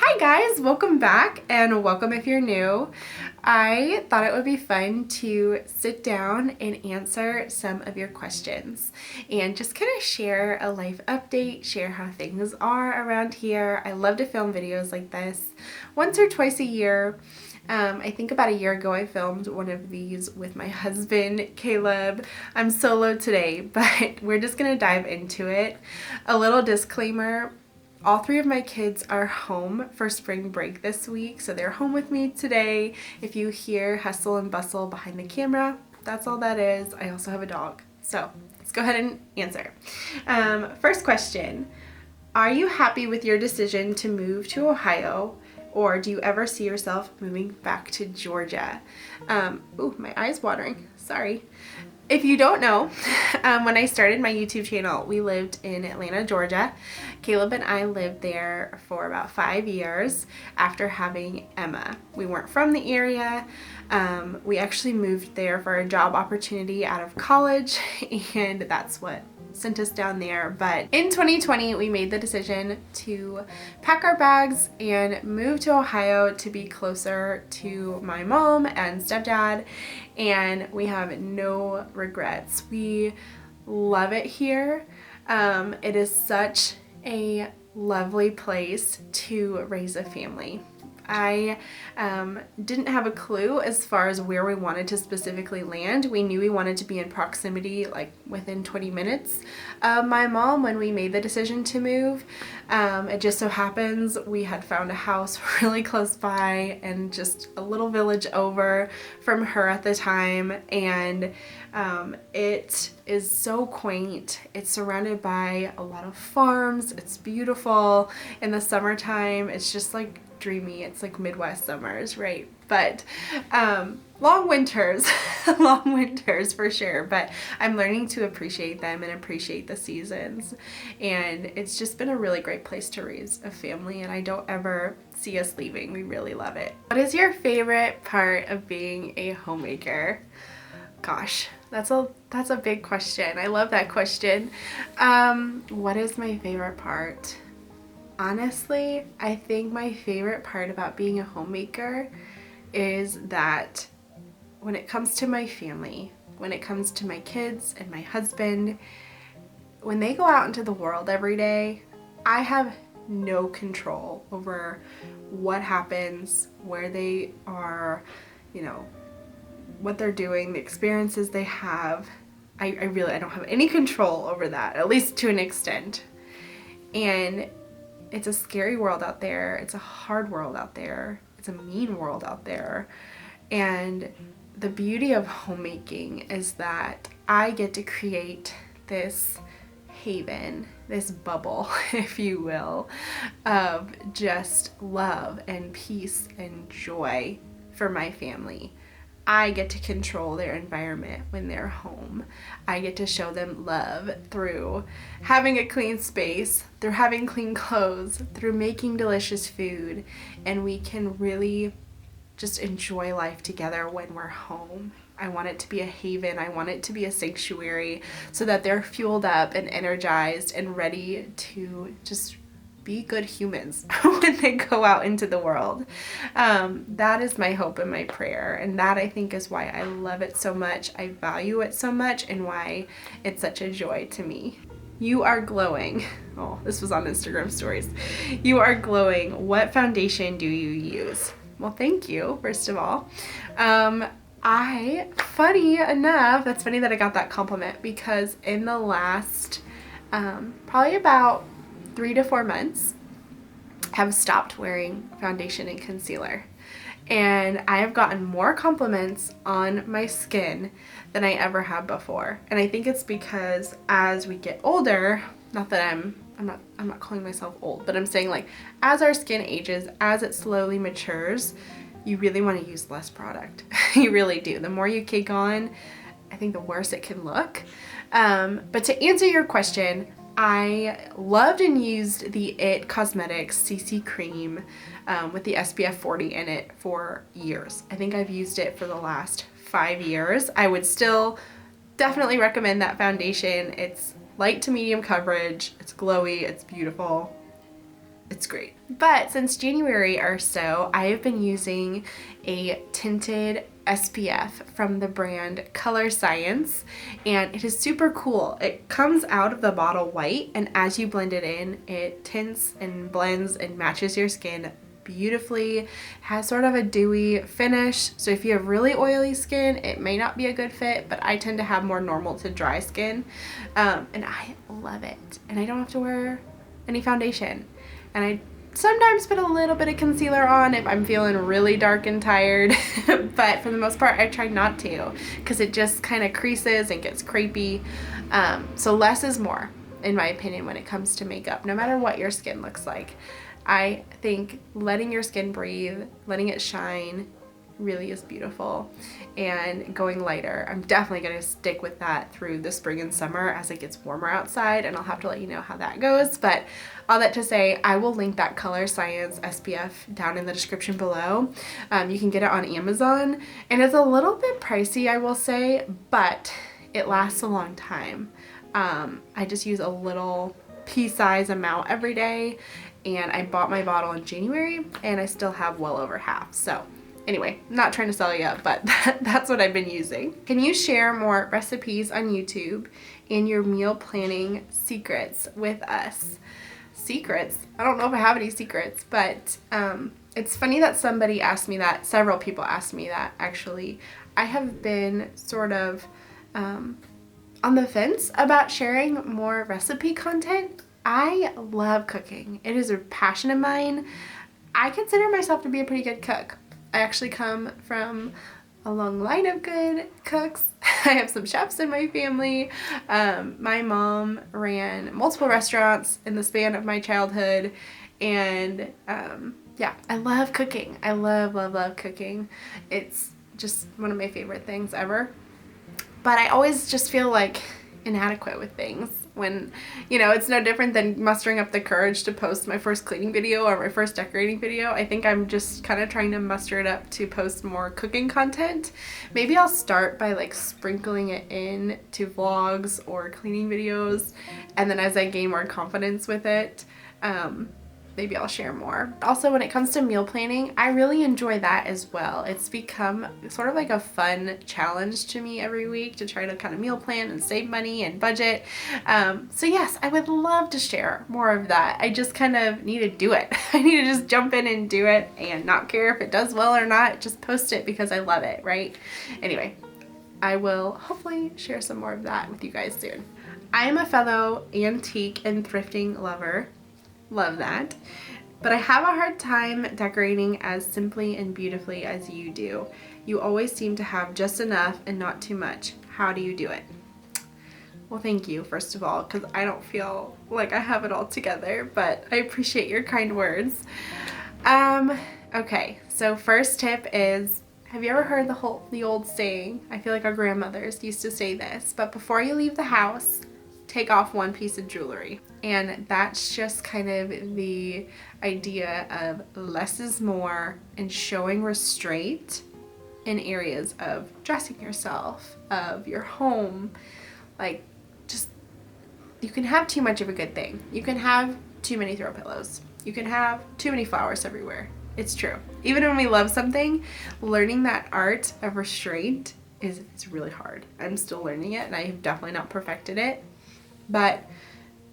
Hi guys, welcome back and welcome if you're new. I thought it would be fun to sit down and answer some of your questions and just kind of share a life update, share how things are around here. I love to film videos like this once or twice a year. I think about a year ago I filmed one of these with my husband, Caleb. I'm solo today, but we're just gonna dive into it. A little disclaimer. All three of my kids are home for spring break this week, so they're home with me today. If you hear hustle and bustle behind the camera, that's all that is. I also have a dog. So let's go ahead and answer. First question, are you happy with your decision to move to Ohio, or do you ever see yourself moving back to Georgia? Ooh, my eye's watering, sorry. If you don't know, when I started my YouTube channel, we lived in Atlanta, Georgia. Caleb and I lived there for about 5 years after having Emma. We weren't from the area. We actually moved there for a job opportunity out of college, and that's what sent us down there. But in 2020, we made the decision to pack our bags and move to Ohio to be closer to my mom and stepdad, and we have no regrets. We love it here. It is such a lovely place to raise a family. I didn't have a clue as far as where we wanted to specifically land. We knew we wanted to be in proximity, like within 20 minutes of my mom when we made the decision to move. It just so happens we had found a house really close by and just a little village over from her at the time, and it is so quaint. It's surrounded by a lot of farms. It's beautiful. In the summertime, it's just like dreamy. It's like Midwest summers, right? But long winters, long winters for sure, but I'm learning to appreciate them and appreciate the seasons, and it's just been a really great place to raise a family, and I don't ever see us leaving. We really love it. What is your favorite part of being a homemaker? Gosh, that's a big question. I love that question. What is my favorite part? Honestly, I think my favorite part about being a homemaker is that when it comes to my family, when it comes to my kids and my husband, when they go out into the world every day, I have no control over what happens, where they are, what they're doing, the experiences they have. I don't have any control over that, at least to an extent. And it's a scary world out there. It's a hard world out there. It's a mean world out there. And the beauty of homemaking is that I get to create this haven, this bubble, if you will, of just love and peace and joy for my family. I get to control their environment when they're home. I get to show them love through having a clean space, through having clean clothes, through making delicious food, and we can really just enjoy life together when we're home. I want it to be a haven. I want it to be a sanctuary so that they're fueled up and energized and ready to just be good humans when they go out into the world. That is my hope and my prayer, and that I think is why I love it so much, I value it so much, and why it's such a joy to me. You are glowing. Oh, this was on Instagram stories. You are glowing. What foundation do you use? Well, thank you, first of all. Funny enough, that's funny that I got that compliment, because in the last probably about 3 to 4 months, have stopped wearing foundation and concealer, and I have gotten more compliments on my skin than I ever have before. And I think it's because as we get older, not that I'm not calling myself old, but I'm saying, like, as our skin ages, as it slowly matures, you really want to use less product. You really do. The more you cake on, I think the worse it can look. But to answer your question, I loved and used the IT Cosmetics CC cream with the SPF 40 in it for years. I think I've used it for the last 5 years. I would still definitely recommend that foundation. It's light to medium coverage, it's glowy, it's beautiful. it's great. But since January or so, I have been using a tinted SPF from the brand Color Science, and it is super cool. It comes out of the bottle white, and as you blend it in, it tints and blends and matches your skin beautifully. Has sort of a dewy finish, so if you have really oily skin, it may not be a good fit, but I tend to have more normal to dry skin, and I love it. And I don't have to wear any foundation, and I sometimes put a little bit of concealer on if I'm feeling really dark and tired, but for the most part I try not to, because it just kind of creases and gets crepey. So less is more, in my opinion, when it comes to makeup, no matter what your skin looks like. I think letting your skin breathe, letting it shine, really is beautiful, and going lighter. I'm definitely going to stick with that through the spring and summer as it gets warmer outside, and I'll have to let you know how that goes. But all that to say, I will link that Color Science SPF down in the description below. You can get it on Amazon, and it's a little bit pricey, I will say, but it lasts a long time. I just use a little pea-size amount every day, and I bought my bottle in January, and I still have well over half. So anyway, not trying to sell you up, but that's what I've been using. Can you share more recipes on YouTube and your meal planning secrets with us? Secrets? I don't know if I have any secrets, but it's funny that somebody asked me that. Several people asked me that, actually. I have been sort of on the fence about sharing more recipe content. I love cooking. It is a passion of mine. I consider myself to be a pretty good cook. I actually come from a long line of good cooks. I have some chefs in my family. My mom ran multiple restaurants in the span of my childhood, and yeah, I love cooking. I love cooking. It's just one of my favorite things ever. But I always just feel like inadequate with things when, you know, it's no different than mustering up the courage to post my first cleaning video or my first decorating video. I think I'm just kind of trying to muster it up to post more cooking content. Maybe I'll start by like sprinkling it in to vlogs or cleaning videos, and then as I gain more confidence with it, maybe I'll share more. Also, when it comes to meal planning, I really enjoy that as well. It's become sort of like a fun challenge to me every week to try to kind of meal plan and save money and budget. So yes, I would love to share more of that. I just kind of need to do it. I need to just jump in and do it and not care if it does well or not. Just post it because I love it, right? Anyway, I will hopefully share some more of that with you guys soon. I am a fellow antique and thrifting lover. Love that. But I have a hard time decorating as simply and beautifully as you do. You always seem to have just enough and not too much. How do you do it? Well, thank you, first of all, because I don't feel like I have it all together, but I appreciate your kind words. Okay, so first tip is, have you ever heard the old saying? I feel like our grandmothers used to say this, but before you leave the house, take off one piece of jewelry. And that's just kind of the idea of less is more and showing restraint in areas of dressing yourself, of your home. Like, just, you can have too much of a good thing. You can have too many throw pillows. You can have too many flowers everywhere. It's true. Even when we love something, learning that art of restraint it's really hard. I'm still learning it, and I have definitely not perfected it. But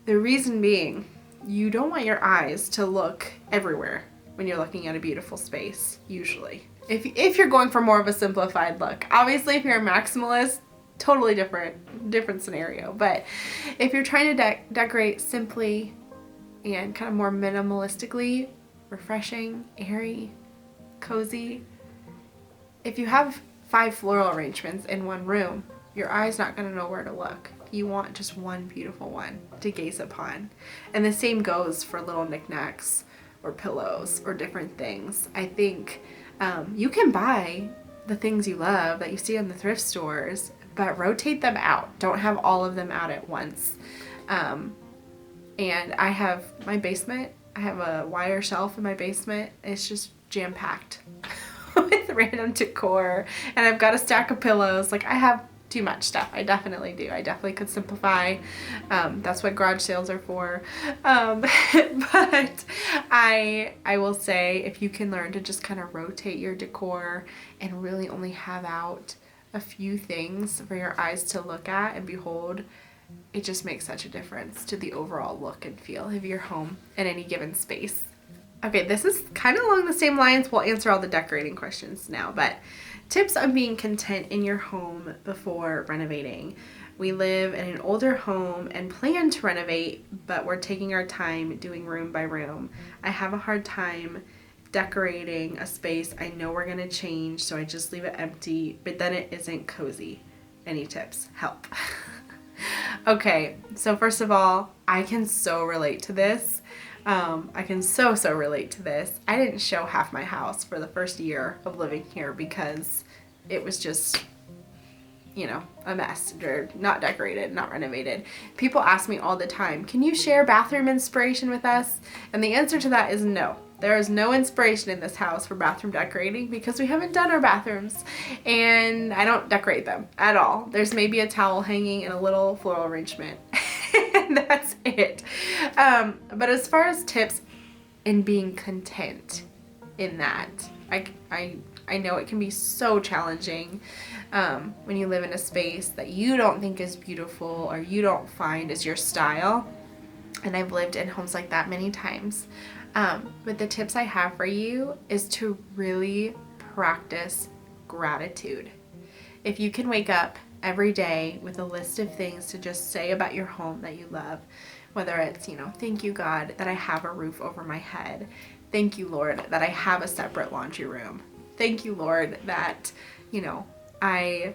the reason being, you don't want your eyes to look everywhere when you're looking at a beautiful space, usually. If you're going for more of a simplified look. Obviously, if you're a maximalist, totally different scenario. But if you're trying to decorate simply and kind of more minimalistically, refreshing, airy, cozy, if you have 5 floral arrangements in one room, your eye's not going to know where to look. You want just one beautiful one to gaze upon. And the same goes for little knickknacks or pillows or different things. I think you can buy the things you love that you see in the thrift stores, but rotate them out. Don't have all of them out at once. And I have my basement. I have a wire shelf in my basement. It's just jam-packed with random decor. And I've got a stack of pillows. Like, I have too much stuff. I definitely do. I definitely could simplify. That's what garage sales are for. But I will say, if you can learn to just kind of rotate your decor and really only have out a few things for your eyes to look at and behold, it just makes such a difference to the overall look and feel of your home in any given space. Okay, this is kind of along the same lines. We'll answer all the decorating questions now, but tips on being content in your home before renovating. We live in an older home and plan to renovate, but we're taking our time doing room by room. I have a hard time decorating a space I know we're gonna change, so I just leave it empty, but then it isn't cozy. Any tips? Help. Okay, so first of all, I can so relate to this. I can so relate to this. I didn't show half my house for the first year of living here because it was just, you know, a mess, or not decorated, not renovated. People ask me all the time, can you share bathroom inspiration with us? And the answer to that is no. There is no inspiration in this house for bathroom decorating because we haven't done our bathrooms and I don't decorate them at all. There's maybe a towel hanging and a little floral arrangement. And that's it. But as far as tips in being content in that, I know it can be so challenging when you live in a space that you don't think is beautiful or you don't find is your style. And I've lived in homes like that many times. But the tips I have for you is to really practice gratitude. If you can wake up every day with a list of things to just say about your home that you love, whether it's, you know, thank you God that I have a roof over my head. Thank you Lord that I have a separate laundry room. Thank you Lord that, you know, I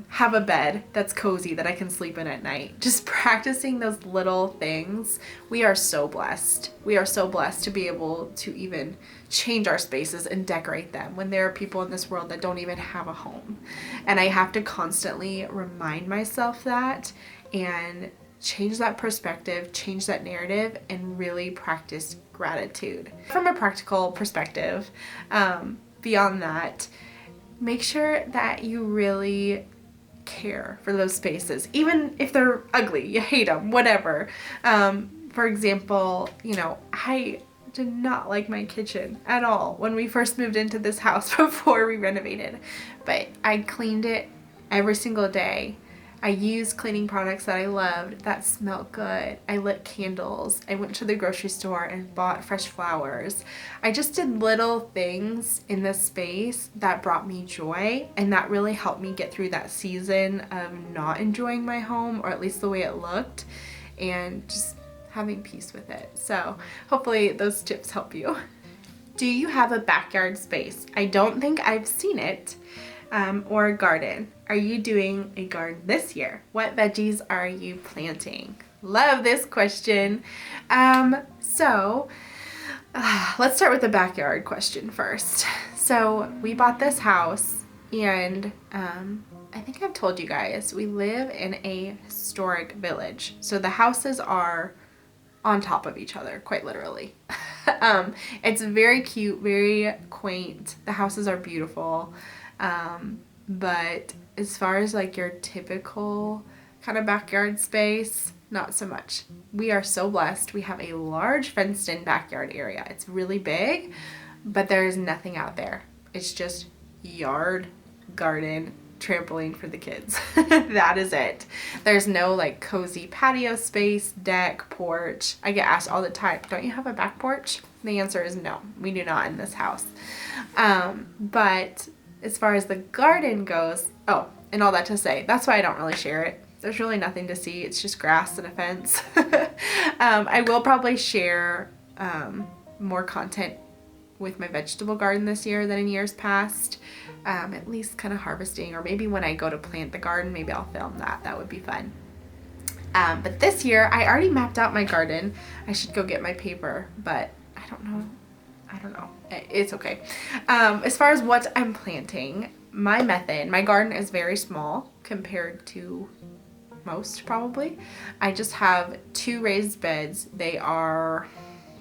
have a bed that's cozy that I can sleep in at night. Just practicing those little things. We are so blessed. We are so blessed to be able to even change our spaces and decorate them when there are people in this world that don't even have a home. And I have to constantly remind myself that and change that perspective, change that narrative, and really practice gratitude. From a practical perspective, beyond that, make sure that you really care for those spaces, even if they're ugly, you hate them, whatever. For example, you know, I did not like my kitchen at all when we first moved into this house before we renovated, but I cleaned it every single day. I used cleaning products that I loved that smelled good. I lit candles. I went to the grocery store and bought fresh flowers. I just did little things in this space that brought me joy, and that really helped me get through that season of not enjoying my home, or at least the way it looked, and just having peace with it. So hopefully those tips help you. Do you have a backyard space? I don't think I've seen it. Or a garden. Are you doing a garden this year? What veggies are you planting? Love this question. So let's start with the backyard question first. So we bought this house, and I think I've told you guys, we live in a historic village. So the houses are on top of each other, quite literally. It's very cute, very quaint. The houses are beautiful. But as far as like your typical kind of backyard space, not so much. We are so blessed. We have a large fenced-in backyard area. It's really big, but there's nothing out there. It's just yard, garden, trampoline for the kids. That is it. There's no like cozy patio space, deck, porch. I get asked all the time, don't you have a back porch? The answer is no, we do not in this house. But as far as the garden goes, and all that to say, that's why I don't really share it. There's really nothing to see. It's just grass and a fence. I will probably share more content with my vegetable garden this year than in years past. At least kind of harvesting, or maybe when I go to plant the garden, maybe I'll film that. That would be fun. But this year, I already mapped out my garden. I should go get my paper, but I don't know. It's okay. As far as what I'm planting, my garden is very small compared to most probably. I just have 2 raised beds. They are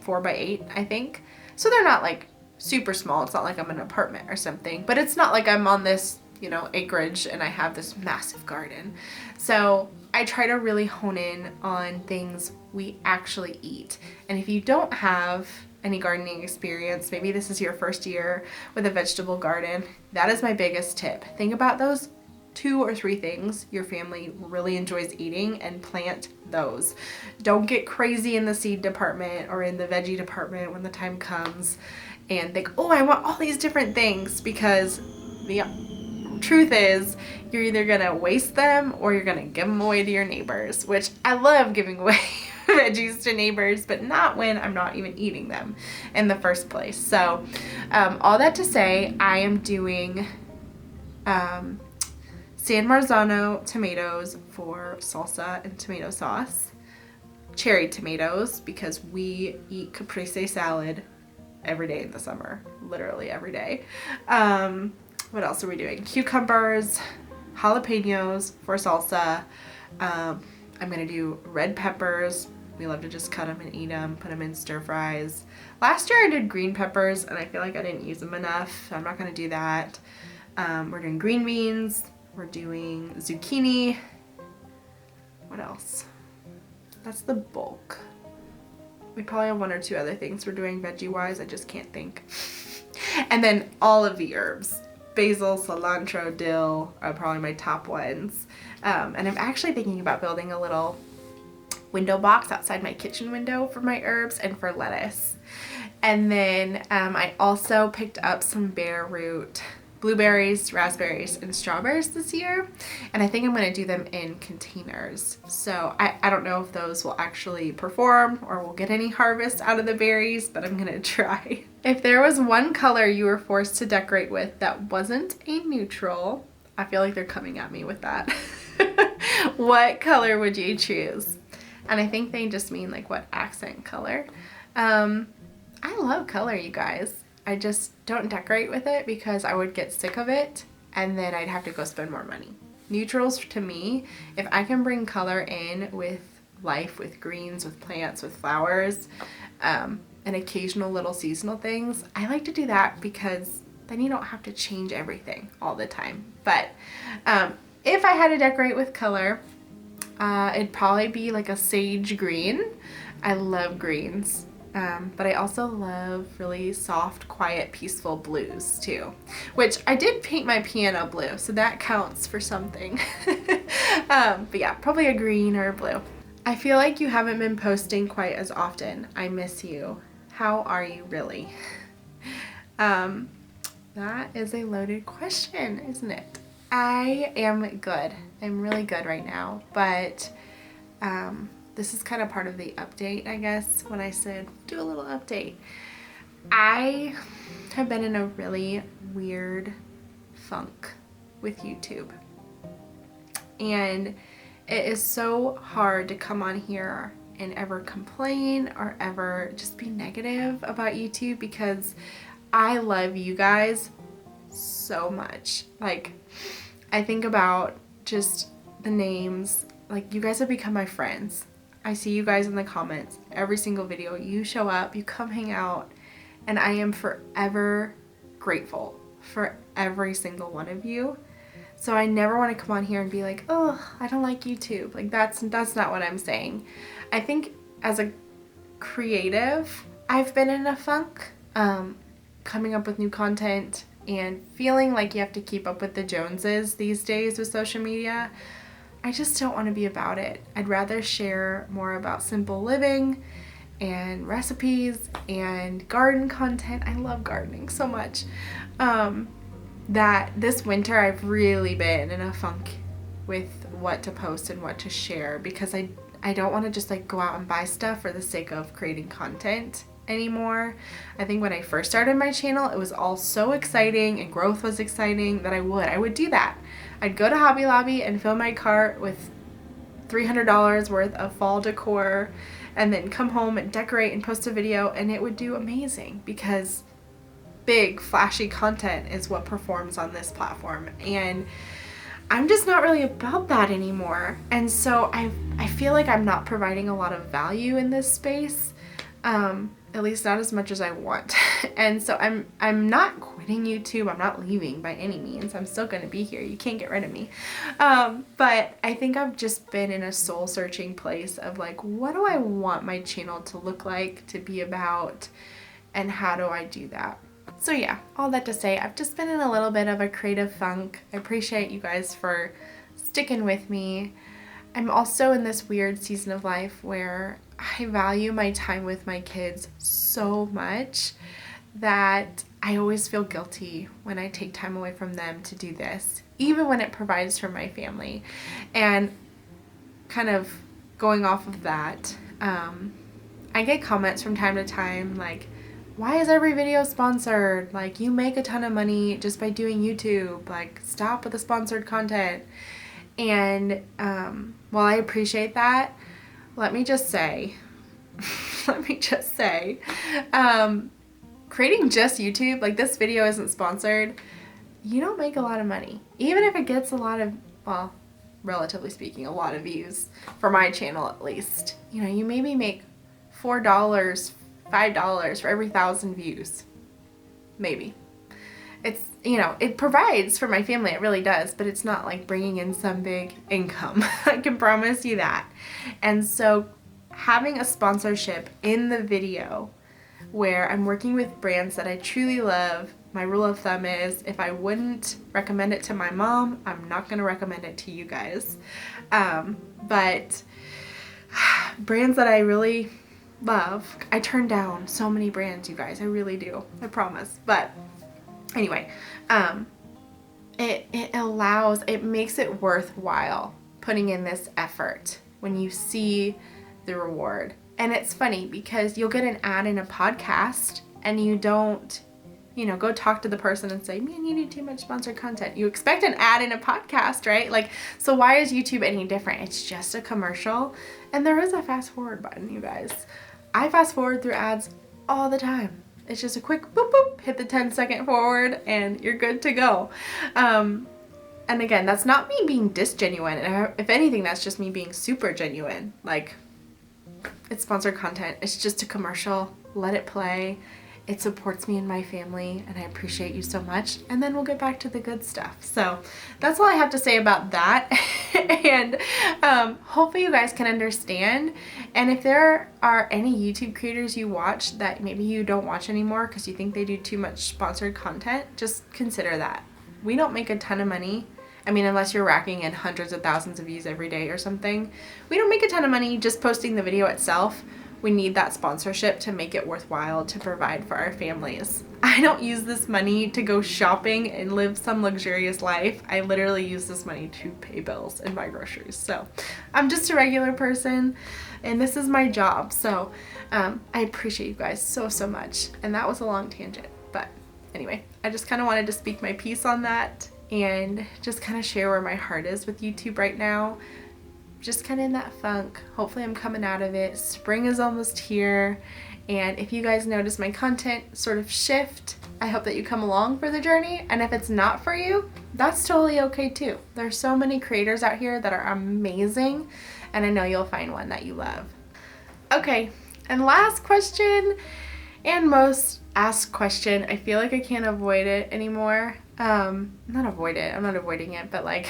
4x8, I think. So they're not like super small. It's not like I'm in an apartment or something, but it's not like I'm on this acreage, and I have this massive garden. So I try to really hone in on things we actually eat. And if you don't have any gardening experience, maybe this is your first year with a vegetable garden, that is my biggest tip. Think about those 2 or 3 things your family really enjoys eating and plant those. Don't get crazy in the seed department or in the veggie department when the time comes and think, oh, I want all these different things, because the truth is you're either gonna waste them or you're gonna give them away to your neighbors, which I love giving away veggies to neighbors, but not when I'm not even eating them in the first place. So all that to say, I am doing San Marzano tomatoes for salsa and tomato sauce, cherry tomatoes because we eat caprese salad every day in the summer, literally every day. What else are we doing? Cucumbers, jalapenos for salsa. I'm gonna do red peppers. We love to just cut them and eat them, put them in stir fries. Last year I did green peppers and I feel like I didn't use them enough, so I'm not gonna do that. We're doing green beans. We're doing zucchini. What else? That's the bulk. We probably have 1 or 2 other things we're doing veggie-wise. I just can't think. And then all of the herbs. Basil, cilantro, dill are probably my top ones. And I'm actually thinking about building a little window box outside my kitchen window for my herbs and for lettuce. And then I also picked up some bare root blueberries, raspberries, and strawberries this year, and I think I'm going to do them in containers. So I don't know if those will actually perform or we'll get any harvest out of the berries, but I'm going to try. If there was one color you were forced to decorate with that wasn't a neutral, I feel like they're coming at me with that. What color would you choose? And I think they just mean like what accent color. I love color, you guys. I just don't decorate with it because I would get sick of it and then I'd have to go spend more money. Neutrals to me, if I can bring color in with life, with greens, with plants, with flowers, and occasional little seasonal things, I like to do that because then you don't have to change everything all the time. But if I had to decorate with color, it'd probably be like a sage green. I love greens. But I also love really soft, quiet, peaceful blues too, which I did paint my piano blue, so that counts for something. But yeah, probably a green or a blue. I feel like you haven't been posting quite as often. I miss you. How are you really? That is a loaded question, isn't it? I am good. I'm really good right now, but this is kind of part of the update, I guess, when I said do a little update. I have been in a really weird funk with YouTube. And it is so hard to come on here and ever complain or ever just be negative about YouTube because I love you guys so much. Like, I think about just the names, like you guys have become my friends. I see you guys in the comments. Every single video, you show up, you come hang out, and I am forever grateful for every single one of you. So I never want to come on here and be like, oh, I don't like YouTube. Like that's not what I'm saying. I think as a creative, I've been in a funk, coming up with new content and feeling like you have to keep up with the Joneses these days with social media. I just don't want to be about it. I'd rather share more about simple living and recipes and garden content. I love gardening so much. That this winter I've really been in a funk with what to post and what to share because I don't want to just like go out and buy stuff for the sake of creating content anymore. I think when I first started my channel, it was all so exciting and growth was exciting that I would do that. I'd go to Hobby Lobby and fill my cart with $300 worth of fall decor and then come home and decorate and post a video, and it would do amazing because big flashy content is what performs on this platform, and I'm just not really about that anymore. And so I feel like I'm not providing a lot of value in this space, at least not as much as I want. And so I'm not quitting quitting YouTube. I'm not leaving by any means. I'm still going to be here. You can't get rid of me. But I think I've just been in a soul searching place of like, what do I want my channel to look like, to be about, and how do I do that? So yeah, all that to say, I've just been in a little bit of a creative funk. I appreciate you guys for sticking with me. I'm also in this weird season of life where I value my time with my kids so much that I always feel guilty when I take time away from them to do this, even when it provides for my family. And kind of going off of that, I get comments from time to time like, why is every video sponsored? Like, you make a ton of money just by doing YouTube. Like, stop with the sponsored content. And while I appreciate that, let me just say, creating just YouTube, like this video isn't sponsored, you don't make a lot of money. Even if it gets a lot of, well, relatively speaking, a lot of views for my channel at least. You know, you maybe make $4, $5 for every 1,000 views. Maybe. It's, you know, it provides for my family, it really does, but it's not like bringing in some big income. I can promise you that. And so having a sponsorship in the video where I'm working with brands that I truly love, my rule of thumb is if I wouldn't recommend it to my mom, I'm not going to recommend it to you guys. But brands that I really love, I turn down so many brands, you guys, I really do, I promise. But anyway, it makes it worthwhile putting in this effort when you see the reward. And it's funny because you'll get an ad in a podcast and you don't, you know, go talk to the person and say, man, you need too much sponsored content. You expect an ad in a podcast, right? Like, so why is YouTube any different? It's just a commercial. And there is a fast forward button, you guys. I fast forward through ads all the time. It's just a quick boop, boop, hit the 10-second forward and you're good to go. And again, that's not me being disgenuine. If anything, that's just me being super genuine. Like, it's sponsored content. It's just a commercial. Let it play. It supports me and my family, and I appreciate you so much. And then we'll get back to the good stuff. So that's all I have to say about that. And hopefully you guys can understand. And if there are any YouTube creators you watch that maybe you don't watch anymore because you think they do too much sponsored content, just consider that. We don't make a ton of money. I mean, unless you're racking in hundreds of thousands of views every day or something. We don't make a ton of money just posting the video itself. We need that sponsorship to make it worthwhile to provide for our families. I don't use this money to go shopping and live some luxurious life. I literally use this money to pay bills and buy groceries. So I'm just a regular person and this is my job. So I appreciate you guys so, so much. And that was a long tangent. But anyway, I just kind of wanted to speak my piece on that and just kind of share where my heart is with YouTube right now. Just kind of in that funk. Hopefully I'm coming out of it. Spring is almost here. And if you guys notice my content sort of shift, I hope that you come along for the journey. And if it's not for you, that's totally okay too. There's so many creators out here that are amazing. And I know you'll find one that you love. Okay, and last question and most asked question. I feel like I can't avoid it anymore. Not avoid it. I'm not avoiding it, but like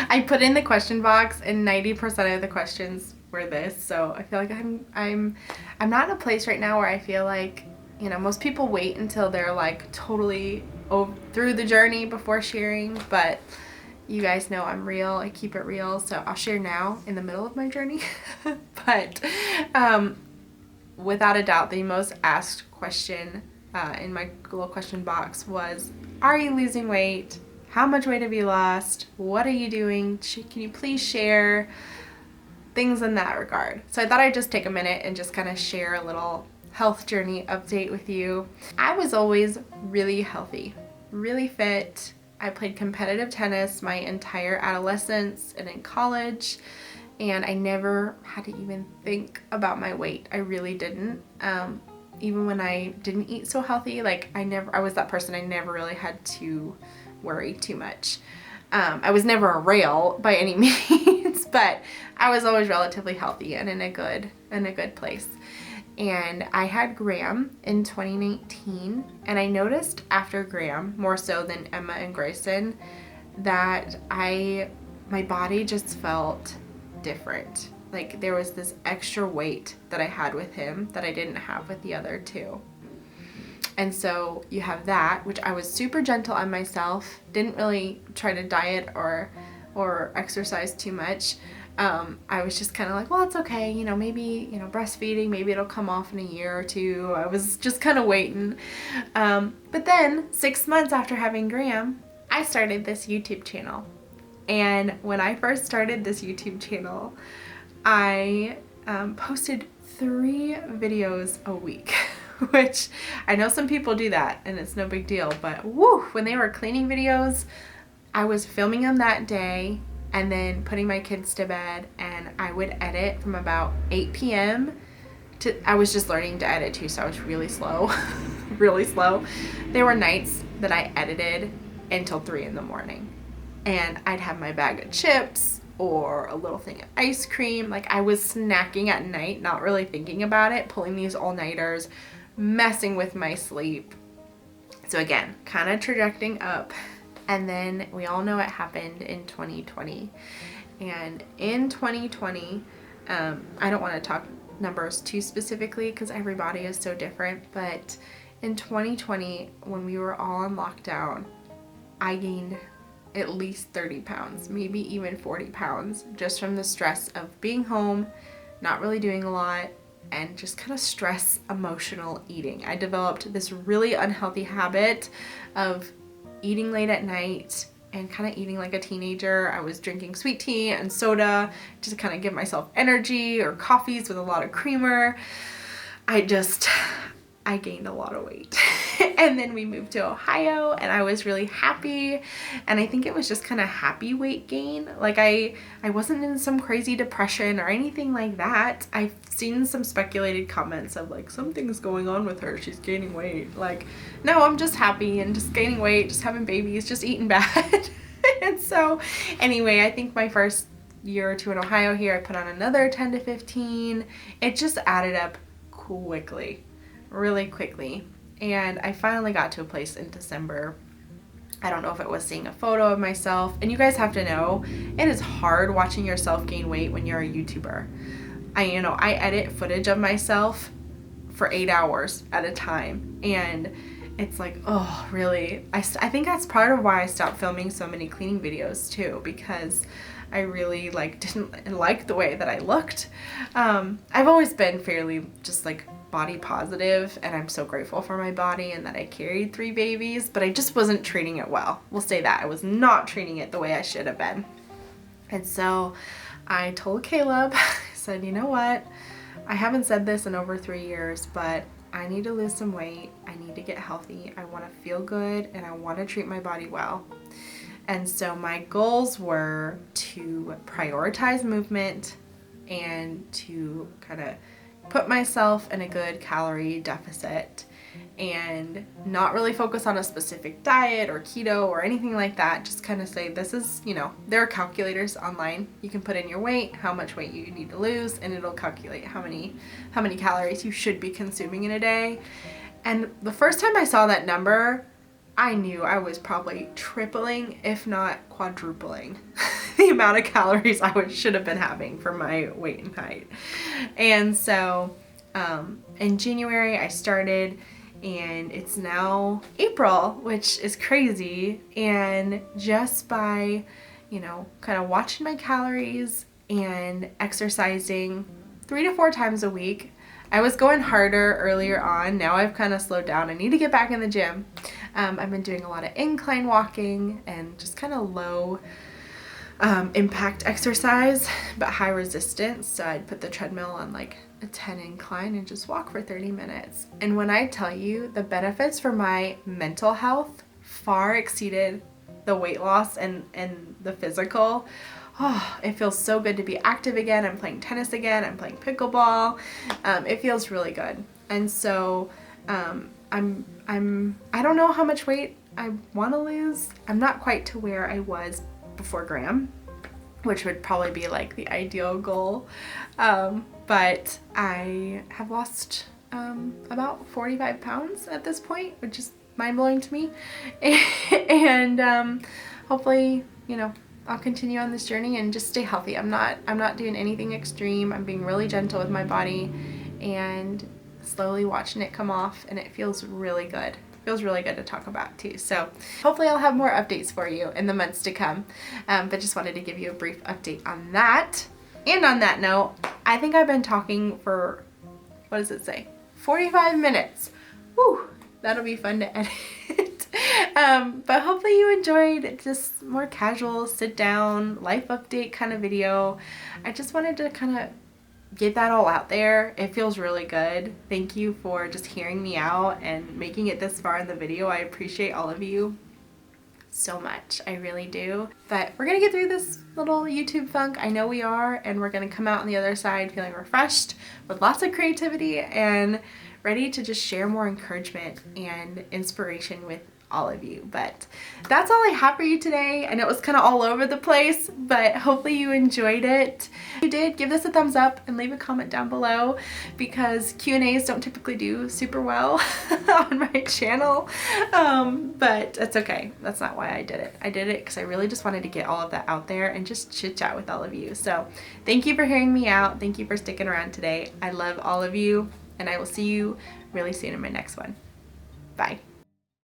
I put in the question box and 90% of the questions were this. So I feel like I'm not in a place right now where I feel like, you know, most people wait until they're like totally through the journey before sharing, but you guys know I'm real. I keep it real. So I'll share now in the middle of my journey. But without a doubt, the most asked question in my little question box was, are you losing weight? How much weight have you lost? What are you doing? Can you please share things in that regard? So I thought I'd just take a minute and just kind of share a little health journey update with you. I was always really healthy, really fit. I played competitive tennis my entire adolescence and in college, and I never had to even think about my weight. I really didn't. Even when I didn't eat so healthy, like I was that person. I never really had to worry too much. I was never a rail by any means, but I was always relatively healthy and in a good place. And I had Graham in 2019, and I noticed after Graham, more so than Emma and Grayson, that my body just felt different. Like there was this extra weight that I had with him that I didn't have with the other two. And so you have that, which I was super gentle on myself, didn't really try to diet or exercise too much. I was just kind of like, well, it's okay, you know, maybe, you know, breastfeeding, maybe it'll come off in a year or two. I was just kind of waiting. But then 6 months after having Graham, I started this YouTube channel. And when I first started this YouTube channel, I posted 3 videos a week, which I know some people do that and it's no big deal, but woo, when they were cleaning videos, I was filming them that day and then putting my kids to bed, and I would edit from about 8 p.m. I was just learning to edit too, so I was really slow, really slow. There were nights that I edited until 3 in the morning, and I'd have my bag of chips or a little thing of ice cream. Like I was snacking at night, not really thinking about it, pulling these all-nighters, messing with my sleep. So again, kind of trajecting up. And then we all know it happened in 2020. And in 2020, I don't want to talk numbers too specifically because everybody is so different, but in 2020, when we were all on lockdown, I gained at least 30 pounds, maybe even 40 pounds, just from the stress of being home, not really doing a lot, and just kind of stress emotional eating. I developed this really unhealthy habit of eating late at night and kind of eating like a teenager. I was drinking sweet tea and soda just to kind of give myself energy, or coffees with a lot of creamer. I gained a lot of weight. And then we moved to Ohio and I was really happy. And I think it was just kind of happy weight gain. Like I wasn't in some crazy depression or anything like that. I've seen some speculated comments of like, something's going on with her, she's gaining weight. Like, no, I'm just happy and just gaining weight, just having babies, just eating bad. And so anyway, I think my first year or two in Ohio here, I put on another 10 to 15. It just added up quickly, really quickly. And I finally got to a place in December. I don't know if it was seeing a photo of myself. And you guys have to know, it is hard watching yourself gain weight when you're a YouTuber. I edit footage of myself for 8 hours at a time. And it's like, oh, really? I think that's part of why I stopped filming so many cleaning videos too, because I really didn't like the way that I looked. I've always been fairly just like body positive, and I'm so grateful for my body and that I carried 3 babies, but I just wasn't treating it well. We'll say that. I was not treating it the way I should have been. And so I told Caleb, I said, you know what? I haven't said this in over 3 years, but I need to lose some weight. I need to get healthy. I want to feel good and I want to treat my body well. And so my goals were to prioritize movement and to kind of put myself in a good calorie deficit and not really focus on a specific diet or keto or anything like that. Just kind of say, this is, there are calculators online. You can put in your weight, how much weight you need to lose, and it'll calculate how many calories you should be consuming in a day. And the first time I saw that number, I knew I was probably tripling, if not quadrupling, the amount of calories I should have been having for my weight and height. And so in January I started, and it's now April, which is crazy. And just by, kind of watching my calories and exercising 3 to 4 times a week. I was going harder earlier on. Now I've kind of slowed down. I need to get back in the gym. I've been doing a lot of incline walking and just kind of low impact exercise, but high resistance. So I'd put the treadmill on like a 10 incline and just walk for 30 minutes. And when I tell you, the benefits for my mental health far exceeded the weight loss and the physical. Oh, it feels so good to be active again. I'm playing tennis again. I'm playing pickleball. It feels really good. And so I don't know how much weight I want to lose. I'm not quite to where I was before Graham, which would probably be like the ideal goal. but I have lost about 45 pounds at this point, which is mind-blowing to me. And hopefully, you know, I'll continue on this journey and just stay healthy. I'm not doing anything extreme. I'm being really gentle with my body and slowly watching it come off, and it feels really good. Feels really good to talk about too. So hopefully I'll have more updates for you in the months to come. But just wanted to give you a brief update on that. And on that note, I think I've been talking for, what does it say? 45 minutes. Whew, that'll be fun to edit. But hopefully you enjoyed just more casual, sit down, life update kind of video. I just wanted to kind of get that all out there. It feels really good. Thank you for just hearing me out and making it this far in the video. I appreciate all of you so much. I really do. But we're gonna get through this little YouTube funk. I know we are, and we're gonna come out on the other side feeling refreshed with lots of creativity and ready to just share more encouragement and inspiration with all of you. But that's all I have for you today. I know it was kind of all over the place, but hopefully you enjoyed it. If you did, give this a thumbs up and leave a comment down below, because Q&As don't typically do super well on my channel. But that's okay. That's not why I did it. I did it because I really just wanted to get all of that out there and just chit chat with all of you. So thank you for hearing me out. Thank you for sticking around today. I love all of you, and I will see you really soon in my next one. Bye.